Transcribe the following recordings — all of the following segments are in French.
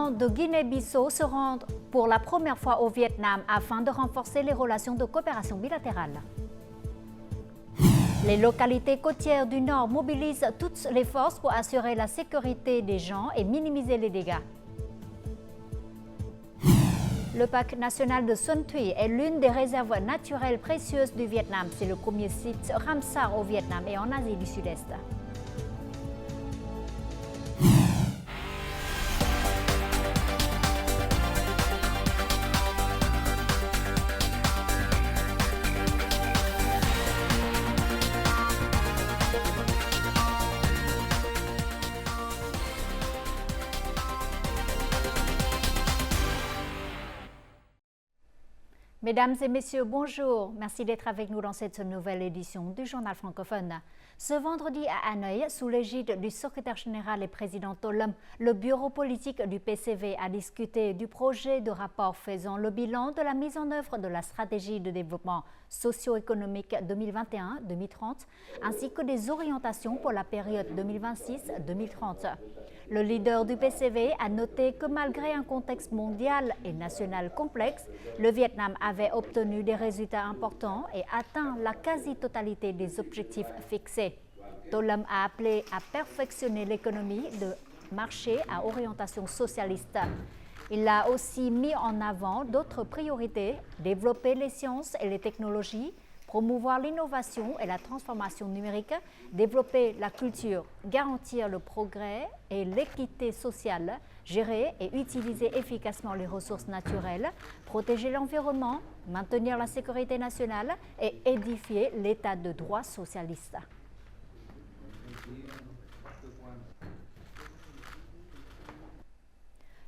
président de Guinée-Bissau se rend pour la première fois au Vietnam afin de renforcer les relations de coopération bilatérale. Les localités côtières du Nord mobilisent toutes les forces pour assurer la sécurité des gens et minimiser les dégâts. Le parc national de Xuân Thủy est l'une des réserves naturelles précieuses du Vietnam. C'est le premier site Ramsar au Vietnam et en Asie du Sud-Est. Mesdames et messieurs, bonjour. Merci d'être avec nous dans cette nouvelle édition du Journal francophone. Ce vendredi à Hanoï, sous l'égide du secrétaire général et président Tô-Lâm, le bureau politique du PCV a discuté du projet de rapport faisant le bilan de la mise en œuvre de la stratégie de développement socio-économique 2021-2030, ainsi que des orientations pour la période 2026-2030. Le leader du PCV a noté que malgré un contexte mondial et national complexe, le Vietnam avait obtenu des résultats importants et atteint la quasi-totalité des objectifs fixés. Tô-Lâm a appelé à perfectionner l'économie de marché à orientation socialiste. Il a aussi mis en avant d'autres priorités, développer les sciences et les technologies, promouvoir l'innovation et la transformation numérique, développer la culture, garantir le progrès et l'équité sociale, gérer et utiliser efficacement les ressources naturelles, protéger l'environnement, maintenir la sécurité nationale et édifier l'état de droit socialiste.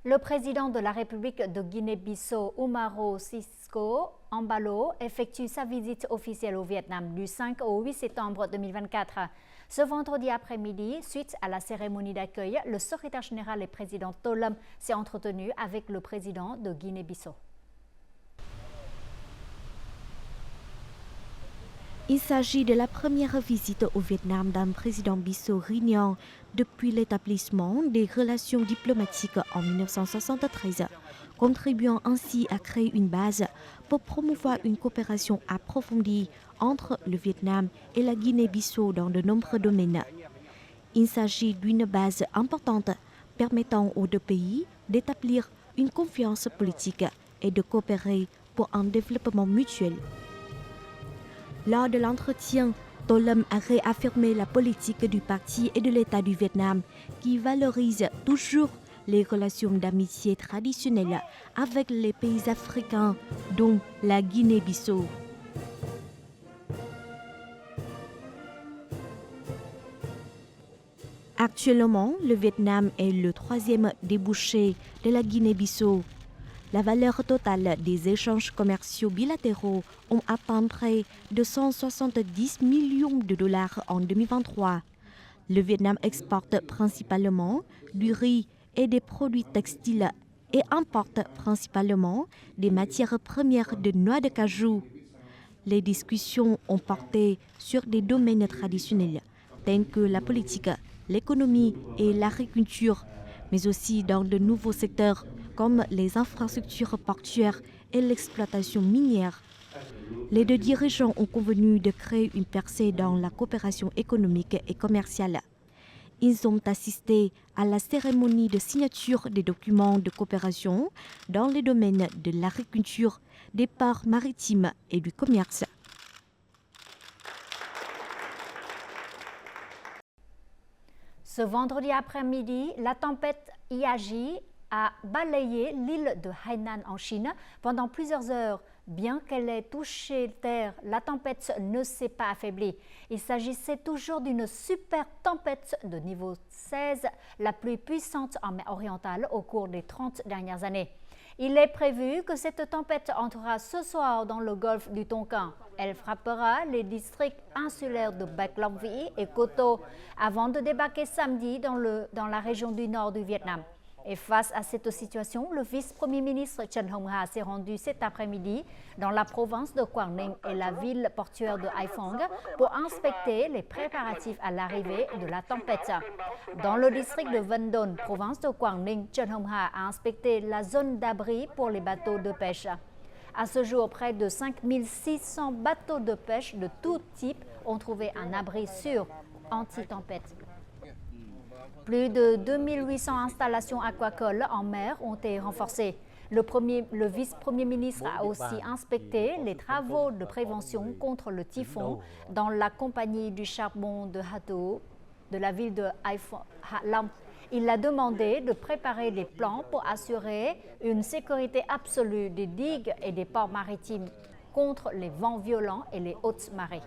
Le président de la République de Guinée-Bissau, Umaro Sissoco Embalo, effectue sa visite officielle au Vietnam du 5 au 8 septembre 2024. Ce vendredi après-midi, suite à la cérémonie d'accueil, le secrétaire général et président Tô-Lâm s'est entretenu avec le président de Guinée-Bissau. Il s'agit de la première visite au Vietnam d'un président bissau-régnant depuis l'établissement des relations diplomatiques en 1973, contribuant ainsi à créer une base pour promouvoir une coopération approfondie entre le Vietnam et la Guinée-Bissau dans de nombreux domaines. Il s'agit d'une base importante permettant aux deux pays d'établir une confiance politique et de coopérer pour un développement mutuel. Lors de l'entretien, Tô-Lâm a réaffirmé la politique du parti et de l'État du Vietnam qui valorise toujours les relations d'amitié traditionnelles avec les pays africains, dont la Guinée-Bissau. Actuellement, le Vietnam est le troisième débouché de la Guinée-Bissau. La valeur totale des échanges commerciaux bilatéraux ont atteint près de 170 millions de dollars en 2023. Le Vietnam exporte principalement du riz et des produits textiles et importe principalement des matières premières de noix de cajou. Les discussions ont porté sur des domaines traditionnels tels que la politique, l'économie et l'agriculture, mais aussi dans de nouveaux secteurs comme les infrastructures portuaires et l'exploitation minière. Les deux dirigeants ont convenu de créer une percée dans la coopération économique et commerciale. Ils ont assisté à la cérémonie de signature des documents de coopération dans les domaines de l'agriculture, des ports maritimes et du commerce. Ce vendredi après-midi, la tempête Yagi a balayé l'île de Hainan en Chine pendant plusieurs heures. Bien qu'elle ait touché terre, la tempête ne s'est pas affaiblie. Il s'agissait toujours d'une super tempête de niveau 16, la plus puissante en mer orientale au cours des 30 dernières années. Il est prévu que cette tempête entrera ce soir dans le golfe du Tonkin. Elle frappera les districts insulaires de Bac Long Vĩ et Cô Tô avant de débarquer samedi dans la région du nord du Vietnam. Et face à cette situation, le vice-premier ministre Chen Hong-ha s'est rendu cet après-midi dans la province de Quảng Ninh et la ville portuaire de Hải Phòng pour inspecter les préparatifs à l'arrivée de la tempête. Dans le district de Vân Đồn, province de Quảng Ninh, Chen Hong-ha a inspecté la zone d'abri pour les bateaux de pêche. À ce jour, près de 5600 bateaux de pêche de tout type ont trouvé un abri sûr anti-tempête. Plus de 2800 installations aquacoles en mer ont été renforcées. Le vice-premier ministre a aussi inspecté les travaux de prévention contre le typhon dans la compagnie du charbon de Hatu de la ville de Hạ Long. Il a demandé de préparer des plans pour assurer une sécurité absolue des digues et des ports maritimes contre les vents violents et les hautes marées.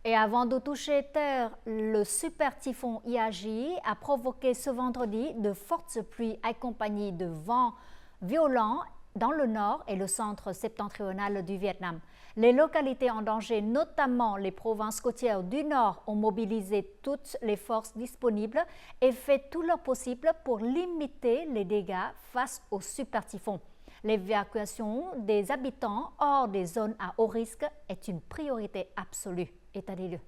Et avant de toucher terre, le super typhon Yagi a provoqué ce vendredi de fortes pluies accompagnées de vents violents dans le nord et le centre septentrional du Vietnam. Les localités en danger, notamment les provinces côtières du nord, ont mobilisé toutes les forces disponibles et fait tout leur possible pour limiter les dégâts face au super typhon. L'évacuation des habitants hors des zones à haut risque est une priorité absolue. État des lieux.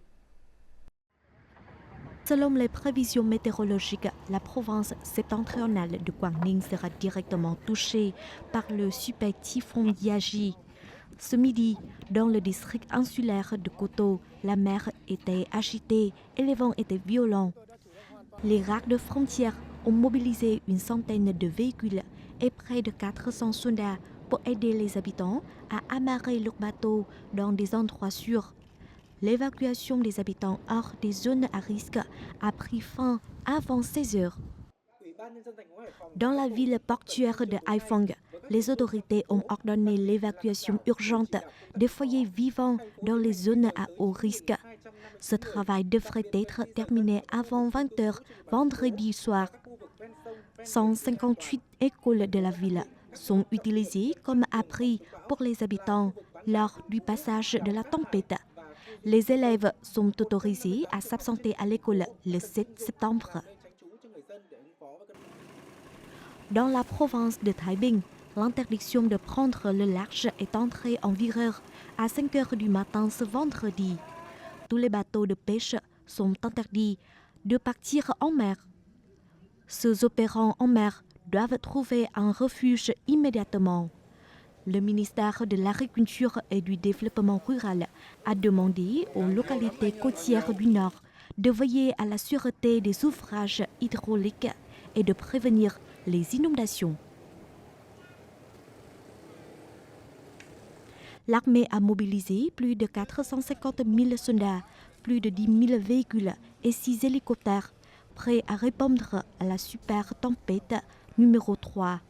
Selon les prévisions météorologiques, la province septentrionale de Quảng Ninh sera directement touchée par le super typhon Yagi. Ce midi, dans le district insulaire de Cô Tô, la mer était agitée et les vents étaient violents. Les gardes frontières ont mobilisé une centaine de véhicules et près de 400 soldats pour aider les habitants à amarrer leurs bateaux dans des endroits sûrs. L'évacuation des habitants hors des zones à risque a pris fin avant 16 heures. Dans la ville portuaire de Hải Phòng, les autorités ont ordonné l'évacuation urgente des foyers vivants dans les zones à haut risque. Ce travail devrait être terminé avant 20 heures vendredi soir. 158 écoles de la ville sont utilisées comme abri pour les habitants lors du passage de la tempête. Les élèves sont autorisés à s'absenter à l'école le 7 septembre. Dans la province de Thái Bình, l'interdiction de prendre le large est entrée en vigueur à 5 heures du matin ce vendredi. Tous les bateaux de pêche sont interdits de partir en mer. Ceux opérant en mer doivent trouver un refuge immédiatement. Le ministère de l'Agriculture et du Développement rural a demandé aux localités côtières du Nord de veiller à la sûreté des ouvrages hydrauliques et de prévenir les inondations. L'armée a mobilisé plus de 450 000 soldats, plus de 10 000 véhicules et 6 hélicoptères prêts à répondre à la super tempête numéro 3.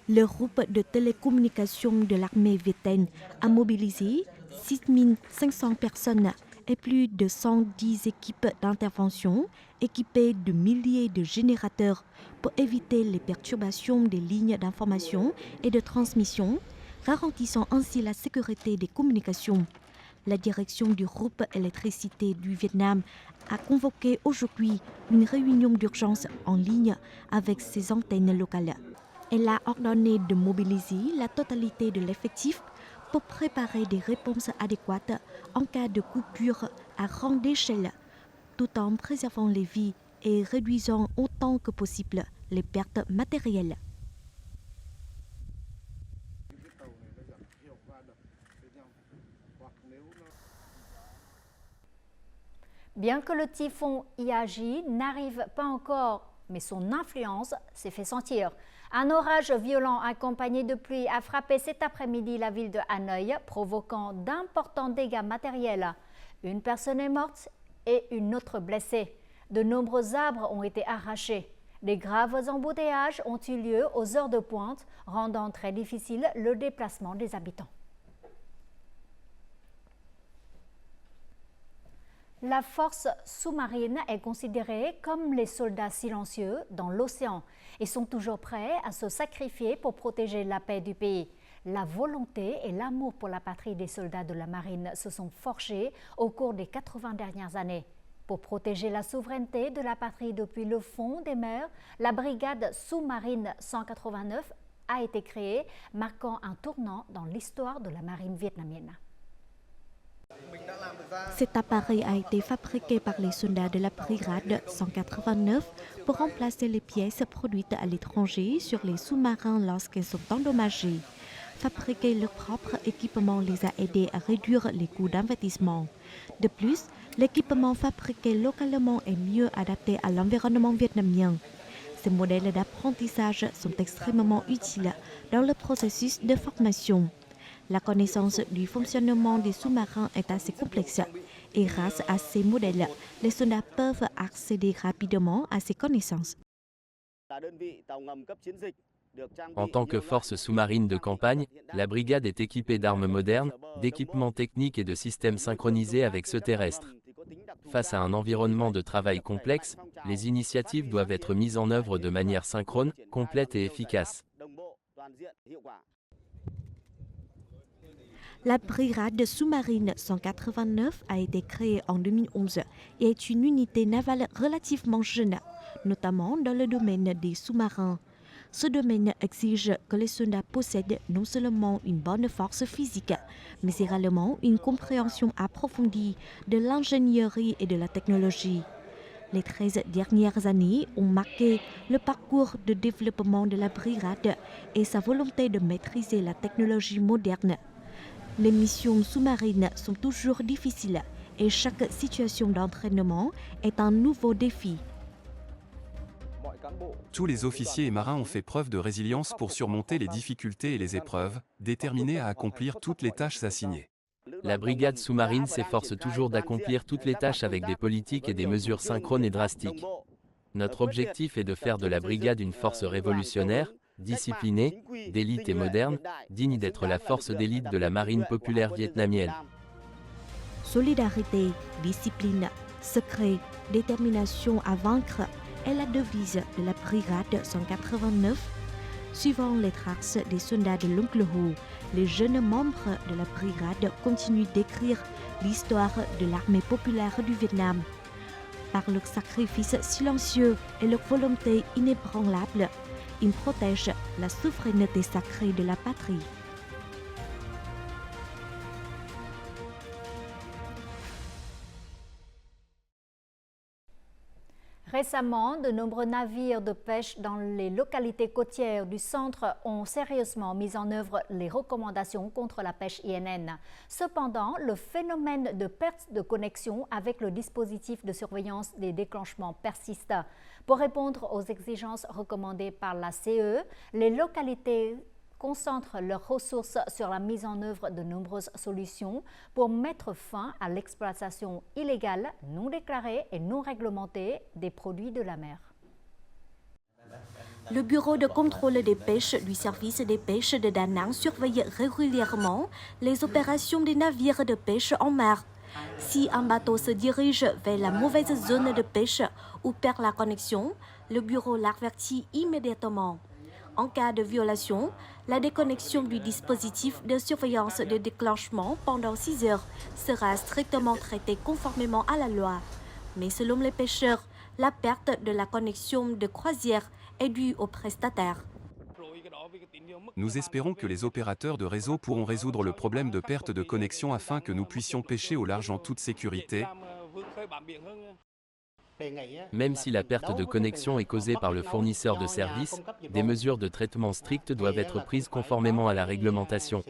Le groupe de télécommunications de l'armée vietnamienne a mobilisé 6 500 personnes et plus de 110 équipes d'intervention équipées de milliers de générateurs pour éviter les perturbations des lignes d'information et de transmission, garantissant ainsi la sécurité des communications. La direction du groupe électricité du Vietnam a convoqué aujourd'hui une réunion d'urgence en ligne avec ses antennes locales. Elle a ordonné de mobiliser la totalité de l'effectif pour préparer des réponses adéquates en cas de coupure à grande échelle, tout en préservant les vies et réduisant autant que possible les pertes matérielles. Bien que le typhon Yagi n'arrive pas encore, mais son influence s'est fait sentir. Un orage violent accompagné de pluie a frappé cet après-midi la ville de Hanoï, provoquant d'importants dégâts matériels. Une personne est morte et une autre blessée. De nombreux arbres ont été arrachés. De graves embouteillages ont eu lieu aux heures de pointe, rendant très difficile le déplacement des habitants. La force sous-marine est considérée comme les soldats silencieux dans l'océan et sont toujours prêts à se sacrifier pour protéger la paix du pays. La volonté et l'amour pour la patrie des soldats de la marine se sont forgés au cours des 80 dernières années. Pour protéger la souveraineté de la patrie depuis le fond des mers, la brigade sous-marine 189 a été créée, marquant un tournant dans l'histoire de la marine vietnamienne. Cet appareil a été fabriqué par les soldats de la brigade 189 pour remplacer les pièces produites à l'étranger sur les sous-marins lorsqu'ils sont endommagés. Fabriquer leur propre équipement les a aidés à réduire les coûts d'investissement. De plus, l'équipement fabriqué localement est mieux adapté à l'environnement vietnamien. Ces modèles d'apprentissage sont extrêmement utiles dans le processus de formation. La connaissance du fonctionnement des sous-marins est assez complexe et grâce à ces modèles, les soldats peuvent accéder rapidement à ces connaissances. En tant que force sous-marine de campagne, la brigade est équipée d'armes modernes, d'équipements techniques et de systèmes synchronisés avec ceux terrestres. Face à un environnement de travail complexe, les initiatives doivent être mises en œuvre de manière synchrone, complète et efficace. La brigade sous-marine 189 a été créée en 2011 et est une unité navale relativement jeune, notamment dans le domaine des sous-marins. Ce domaine exige que les soldats possèdent non seulement une bonne force physique, mais également une compréhension approfondie de l'ingénierie et de la technologie. Les 13 dernières années ont marqué le parcours de développement de la brigade et sa volonté de maîtriser la technologie moderne. Les missions sous-marines sont toujours difficiles et chaque situation d'entraînement est un nouveau défi. Tous les officiers et marins ont fait preuve de résilience pour surmonter les difficultés et les épreuves, déterminés à accomplir toutes les tâches assignées. La brigade sous-marine s'efforce toujours d'accomplir toutes les tâches avec des politiques et des mesures synchrones et drastiques. Notre objectif est de faire de la brigade une force révolutionnaire, disciplinée, d'élite et moderne, digne d'être la force d'élite de la marine populaire vietnamienne. Solidarité, discipline, secret, détermination à vaincre est la devise de la brigade 189. Suivant les traces des soldats de l'Oncle Ho, les jeunes membres de la brigade continuent d'écrire l'histoire de l'armée populaire du Vietnam. Par leur sacrifice silencieux et leur volonté inébranlable, ils protègent la souveraineté sacrée de la patrie. Récemment, de nombreux navires de pêche dans les localités côtières du centre ont sérieusement mis en œuvre les recommandations contre la pêche INN. Cependant, le phénomène de perte de connexion avec le dispositif de surveillance des déclenchements persiste. Pour répondre aux exigences recommandées par la CE, les localités concentrent leurs ressources sur la mise en œuvre de nombreuses solutions pour mettre fin à l'exploitation illégale, non déclarée et non réglementée des produits de la mer. Le bureau de contrôle des pêches du service des pêches de Da Nang surveille régulièrement les opérations des navires de pêche en mer. Si un bateau se dirige vers la mauvaise zone de pêche ou perd la connexion, le bureau l'avertit immédiatement. En cas de violation, la déconnexion du dispositif de surveillance de déclenchement pendant 6 heures sera strictement traitée conformément à la loi. Mais selon les pêcheurs, la perte de la connexion de croisière est due aux prestataires. Nous espérons que les opérateurs de réseau pourront résoudre le problème de perte de connexion afin que nous puissions pêcher au large en toute sécurité. Même si la perte de connexion est causée par le fournisseur de services, des mesures de traitement strictes doivent être prises conformément à la réglementation.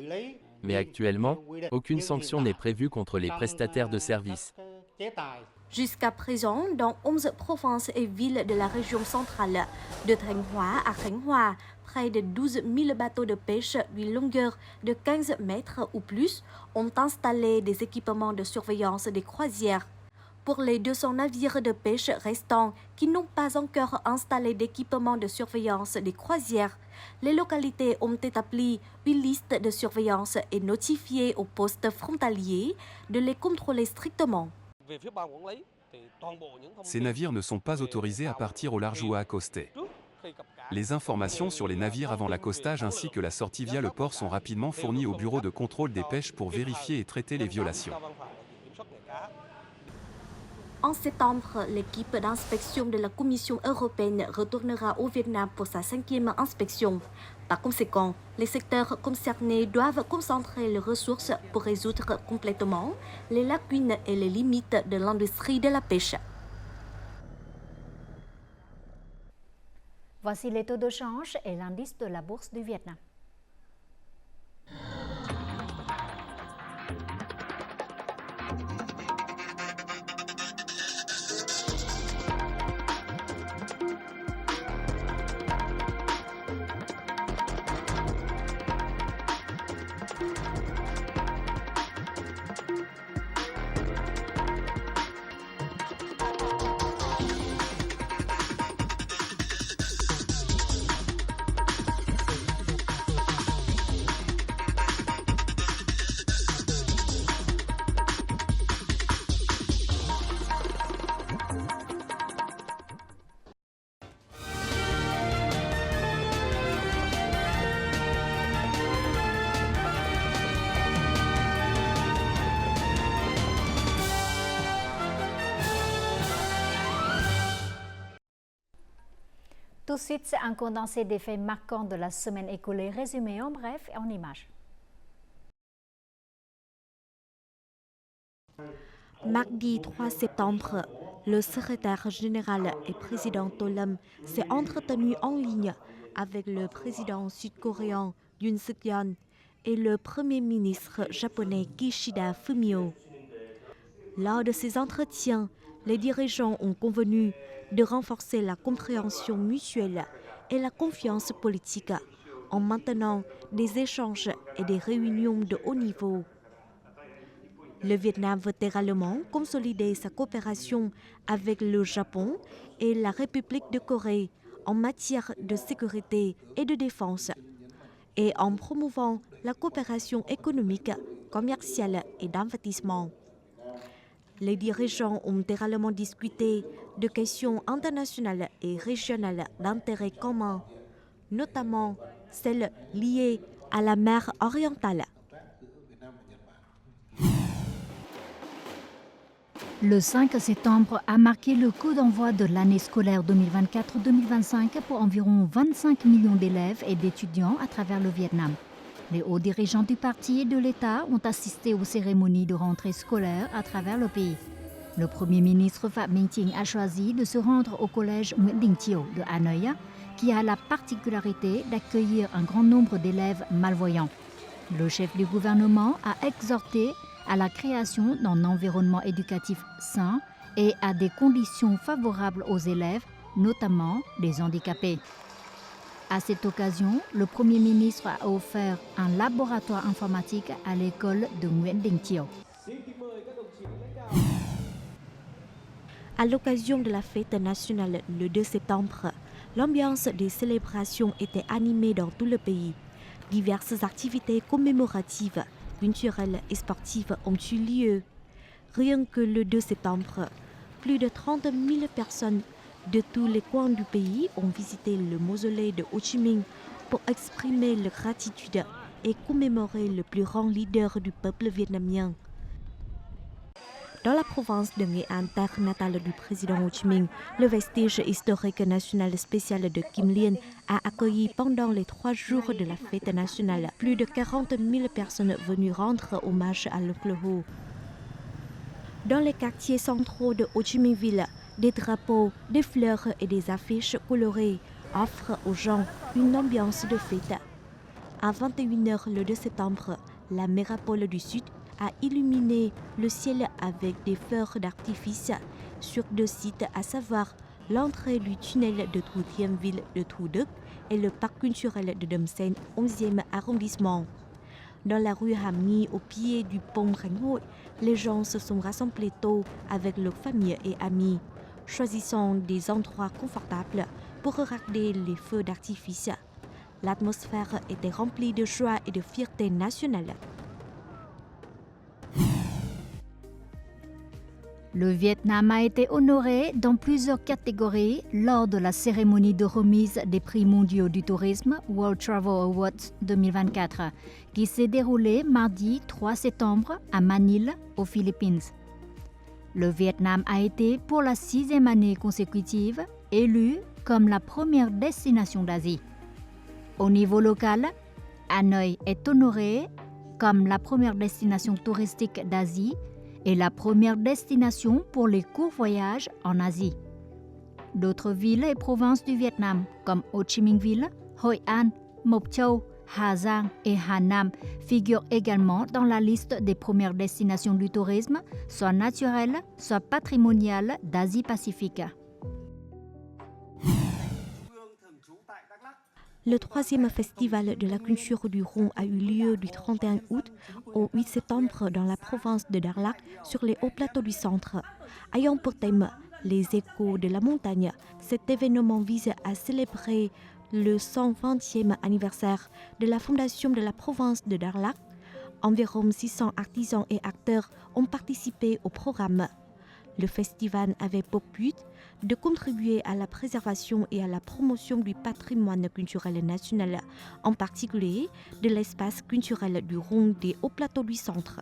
Mais actuellement, aucune sanction n'est prévue contre les prestataires de services. Jusqu'à présent, dans 11 provinces et villes de la région centrale, de Thanh Hóa à Khánh Hòa, près de 12 000 bateaux de pêche d'une longueur de 15 mètres ou plus ont installé des équipements de surveillance des croisières. Pour les 200 navires de pêche restants qui n'ont pas encore installé d'équipements de surveillance des croisières, les localités ont établi une liste de surveillance et notifié aux postes frontaliers de les contrôler strictement. Ces navires ne sont pas autorisés à partir au large ou à accoster. Les informations sur les navires avant l'accostage ainsi que la sortie via le port sont rapidement fournies au bureau de contrôle des pêches pour vérifier et traiter les violations. En septembre, l'équipe d'inspection de la Commission européenne retournera au Vietnam pour sa 5e inspection. Par conséquent, les secteurs concernés doivent concentrer les ressources pour résoudre complètement les lacunes et les limites de l'industrie de la pêche. Voici les taux de change et l'indice de la bourse du Vietnam. Tout de suite, c'est un condensé des faits marquants de la semaine écoulée, résumé en bref et en images. Mardi 3 septembre, le secrétaire général et président To Lam s'est entretenu en ligne avec le président sud-coréen Yoon Suk-yeol et le premier ministre japonais Kishida Fumio. Lors de ces entretiens, les dirigeants ont convenu de renforcer la compréhension mutuelle et la confiance politique en maintenant des échanges et des réunions de haut niveau. Le Vietnam veut également consolider sa coopération avec le Japon et la République de Corée en matière de sécurité et de défense, et en promouvant la coopération économique, commerciale et d'investissement. Les dirigeants ont également discuté de questions internationales et régionales d'intérêt commun, notamment celles liées à la mer orientale. Le 5 septembre a marqué le coup d'envoi de l'année scolaire 2024-2025 pour environ 25 millions d'élèves et d'étudiants à travers le Vietnam. Les hauts dirigeants du parti et de l'État ont assisté aux cérémonies de rentrée scolaire à travers le pays. Le Premier ministre Phạm Minh Chính a choisi de se rendre au collège Nguyễn Đình Chiểu de Hanoï, qui a la particularité d'accueillir un grand nombre d'élèves malvoyants. Le chef du gouvernement a exhorté à la création d'un environnement éducatif sain et à des conditions favorables aux élèves, notamment les handicapés. À cette occasion, le Premier ministre a offert un laboratoire informatique à l'école de Nguyễn Đình Chiểu. À l'occasion de la fête nationale le 2 septembre, l'ambiance des célébrations était animée dans tout le pays. Diverses activités commémoratives, culturelles et sportives ont eu lieu. Rien que le 2 septembre, plus de 30 000 personnes de tous les coins du pays ont visité le mausolée de Ho Chi Minh pour exprimer leur gratitude et commémorer le plus grand leader du peuple vietnamien. Dans la province de Nghệ An, terre natale du président Ho Chi Minh, le vestige historique national spécial de Kim Liên a accueilli pendant les 3 jours de la fête nationale plus de 40 000 personnes venues rendre hommage à l'oncle Ho. Dans les quartiers centraux de Ho Chi Minh Ville, des drapeaux, des fleurs et des affiches colorées offrent aux gens une ambiance de fête. À 21h le 2 septembre, la métropole du Sud a illuminé le ciel avec des feux d'artifice sur 2 sites, à savoir l'entrée du tunnel de Thủ Thiêm ville de Thủ Đức et le parc culturel de Đầm Sen, 11e arrondissement. Dans la rue Hàm Nghi, au pied du pont Khánh Hội, les gens se sont rassemblés tôt avec leurs familles et amis, choisissant des endroits confortables pour regarder les feux d'artifice. L'atmosphère était remplie de joie et de fierté nationale. Le Vietnam a été honoré dans plusieurs catégories lors de la cérémonie de remise des prix mondiaux du tourisme World Travel Awards 2024 qui s'est déroulée mardi 3 septembre à Manille, aux Philippines. Le Vietnam a été, pour la 6e année consécutive, élu comme la première destination d'Asie. Au niveau local, Hanoï est honoré comme la première destination touristique d'Asie et la première destination pour les courts voyages en Asie. D'autres villes et provinces du Vietnam, comme Ho Chi Minh Ville, Hoi An, Mộc Châu, Hà Giang et Hà Nam, figurent également dans la liste des premières destinations du tourisme, soit naturelles, soit patrimoniales d'Asie-Pacifique. Le 3e festival de la culture du Rhône a eu lieu du 31 août au 8 septembre dans la province de Đắk Lắk sur les hauts plateaux du centre. Ayant pour thème les échos de la montagne, cet événement vise à célébrer le 120e anniversaire de la fondation de la province de Đắk Lắk. Environ 600 artisans et acteurs ont participé au programme. Le festival avait pour but de contribuer à la préservation et à la promotion du patrimoine culturel national, en particulier de l'espace culturel du Rhône des hauts plateaux du centre.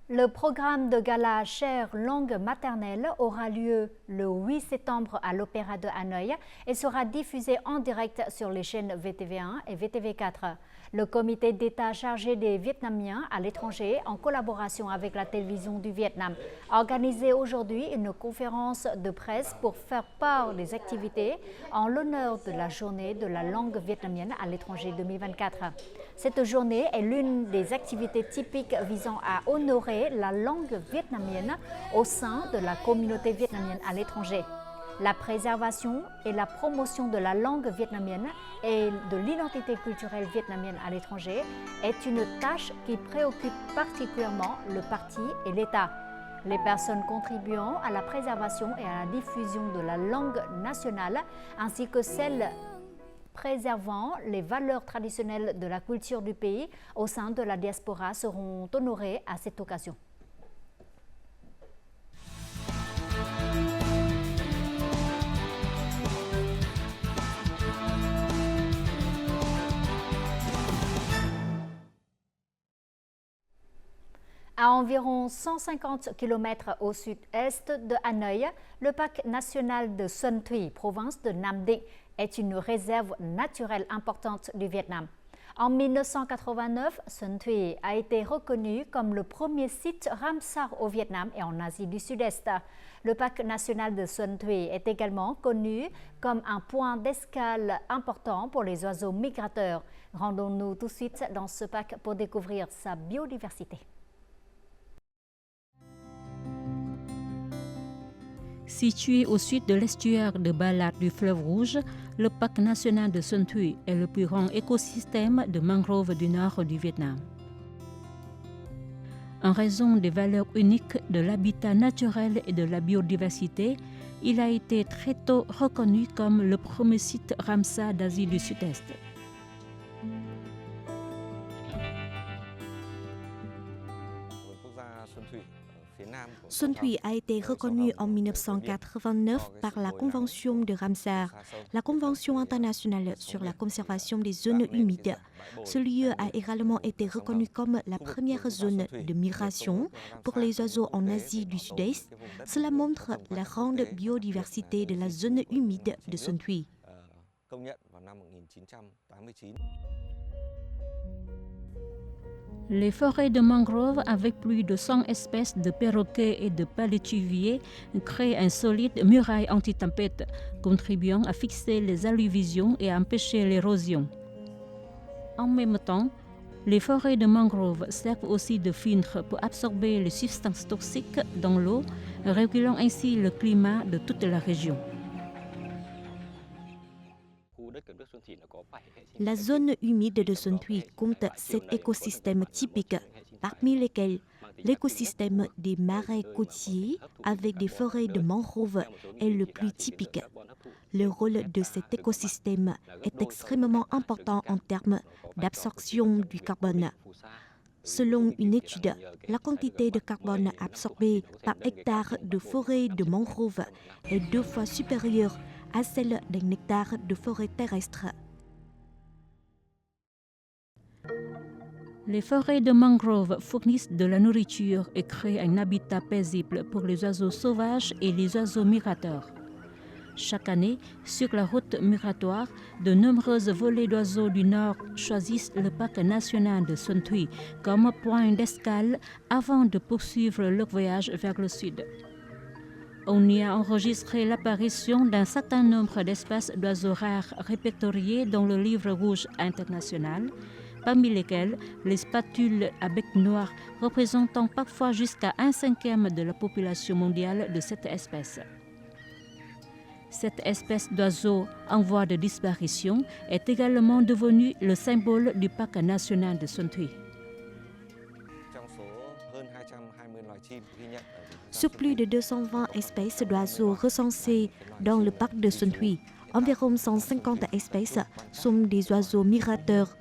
Le programme de gala Chère langue maternelle aura lieu le 8 septembre à l'Opéra de Hanoï et sera diffusé en direct sur les chaînes VTV1 et VTV4. Le comité d'État chargé des Vietnamiens à l'étranger, en collaboration avec la télévision du Vietnam, a organisé aujourd'hui une conférence de presse pour faire part des activités en l'honneur de la journée de la langue vietnamienne à l'étranger 2024. Cette journée est l'une des activités typiques visant à honorer la langue vietnamienne au sein de la communauté vietnamienne à l'étranger. La préservation et la promotion de la langue vietnamienne et de l'identité culturelle vietnamienne à l'étranger est une tâche qui préoccupe particulièrement le parti et l'État. Les personnes contribuant à la préservation et à la diffusion de la langue nationale, ainsi que celles préservant les valeurs traditionnelles de la culture du pays au sein de la diaspora seront honorées à cette occasion. À environ 150 km au sud-est de Hanoï, le parc national de Xuân Thủy, province de Nam Định, est une réserve naturelle importante du Vietnam. En 1989, Xuân Thủy a été reconnu comme le premier site Ramsar au Vietnam et en Asie du Sud-Est. Le parc national de Xuân Thủy est également connu comme un point d'escale important pour les oiseaux migrateurs. Rendons-nous tout de suite dans ce parc pour découvrir sa biodiversité. Situé au sud de l'estuaire de Ba Lat du fleuve Rouge, le parc national de Xuân Thủy est le plus grand écosystème de mangroves du nord du Vietnam. En raison des valeurs uniques de l'habitat naturel et de la biodiversité, il a été très tôt reconnu comme le premier site Ramsar d'Asie du Sud-Est. Xuân Thủy a été reconnu en 1989 par la Convention de Ramsar, la Convention internationale sur la conservation des zones humides. Ce lieu a également été reconnu comme la première zone de migration pour les oiseaux en Asie du Sud-Est. Cela montre la grande biodiversité de la zone humide de Xuân Thủy. Les forêts de mangroves avec plus de 100 espèces de perroquets et de palétuviers créent une solide muraille anti-tempête, contribuant à fixer les alluvions et à empêcher l'érosion. En même temps, les forêts de mangroves servent aussi de filtre pour absorber les substances toxiques dans l'eau, régulant ainsi le climat de toute la région. La zone humide de Xuân Thủy compte 7 écosystèmes typiques, parmi lesquels l'écosystème des marais côtiers avec des forêts de mangroves est le plus typique. Le rôle de cet écosystème est extrêmement important en termes d'absorption du carbone. Selon une étude, la quantité de carbone absorbée par hectare de forêt de mangroves est 2 fois supérieure à celle d'un hectare de forêt terrestre. Les forêts de mangrove fournissent de la nourriture et créent un habitat paisible pour les oiseaux sauvages et les oiseaux migrateurs. Chaque année, sur la route migratoire, de nombreuses volées d'oiseaux du Nord choisissent le parc national de Xuân Thủy comme point d'escale avant de poursuivre leur voyage vers le sud. On y a enregistré l'apparition d'un certain nombre d'espèces d'oiseaux rares répertoriées dans le livre rouge international, parmi lesquels les spatules à bec noir représentant parfois jusqu'à 1/5 de la population mondiale de cette espèce. Cette espèce d'oiseau en voie de disparition est également devenue le symbole du parc national de Xuân Thủy. Sur plus de 220 espèces d'oiseaux recensées dans le parc de Xuân Thủy, environ 150 espèces sont des oiseaux migrateurs.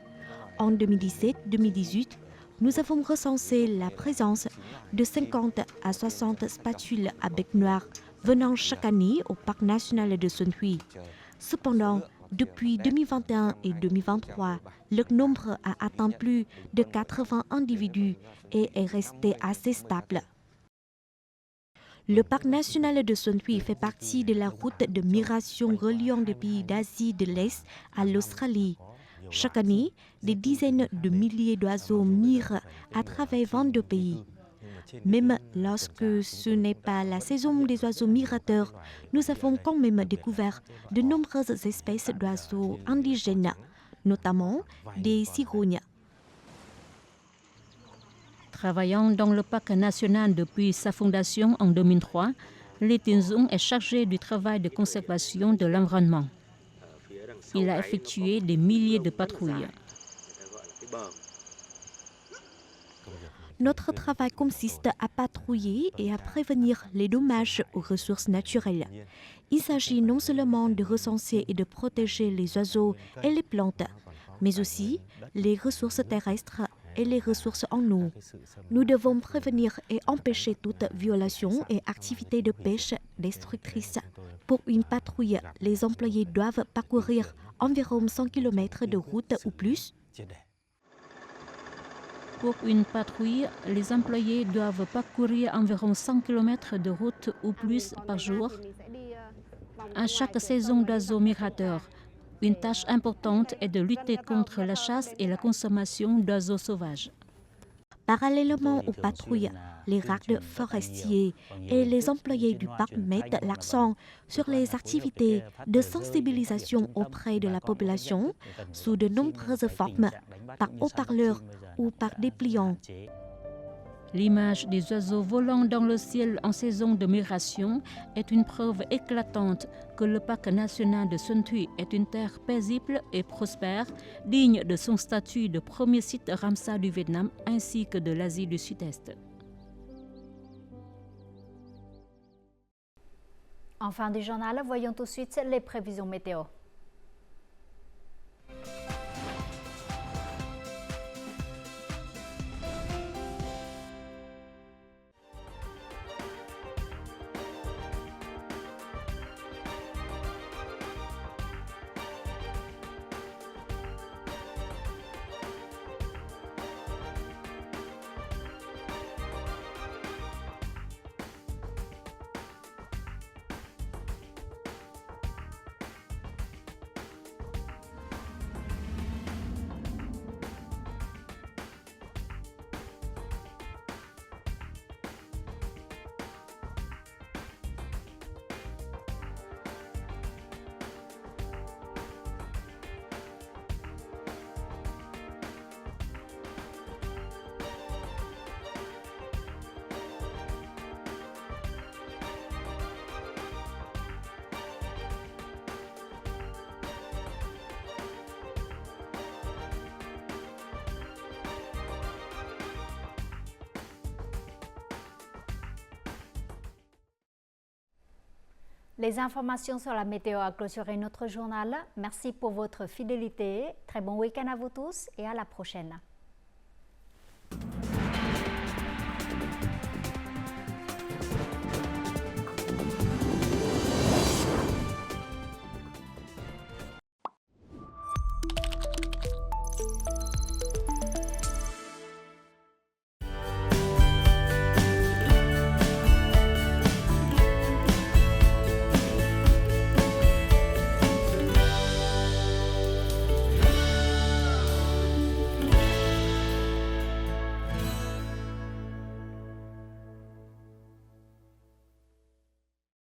En 2017-2018, nous avons recensé la présence de 50 à 60 spatules à bec noir venant chaque année au parc national de Xuân Thủy. Cependant, depuis 2021 et 2023, le nombre a atteint plus de 80 individus et est resté assez stable. Le parc national de Xuân Thủy fait partie de la route de migration reliant des pays d'Asie de l'Est à l'Australie. Chaque année, des dizaines de milliers d'oiseaux migrent à travers 22 pays. Même lorsque ce n'est pas la saison des oiseaux migrateurs, nous avons quand même découvert de nombreuses espèces d'oiseaux indigènes, notamment des cigognes. Travaillant dans le parc national depuis sa fondation en 2003, Lê Tiến Dũng est chargé du travail de conservation de l'environnement. Il a effectué des milliers de patrouilles. Notre travail consiste à patrouiller et à prévenir les dommages aux ressources naturelles. Il s'agit non seulement de recenser et de protéger les oiseaux et les plantes, mais aussi les ressources terrestres et les ressources en eau. Nous devons prévenir et empêcher toute violation et activité de pêche destructrice. Pour une patrouille, les employés doivent parcourir environ 100 km de route ou plus. Pour une patrouille, les employés doivent parcourir environ 100 km de route ou plus par jour. À chaque saison d'oiseaux migrateurs, une tâche importante est de lutter contre la chasse et la consommation d'oiseaux sauvages. Parallèlement aux patrouilles, les gardes forestiers et les employés du parc mettent l'accent sur les activités de sensibilisation auprès de la population sous de nombreuses formes, par haut-parleurs ou par dépliants. L'image des oiseaux volant dans le ciel en saison de migration est une preuve éclatante que le parc national de Xuân Thủy est une terre paisible et prospère, digne de son statut de premier site Ramsar du Vietnam ainsi que de l'Asie du Sud-Est. En fin du journal, voyons tout de suite les prévisions météo. Les informations sur la météo a clôturé notre journal. Merci pour votre fidélité. Très bon week-end à vous tous et à la prochaine.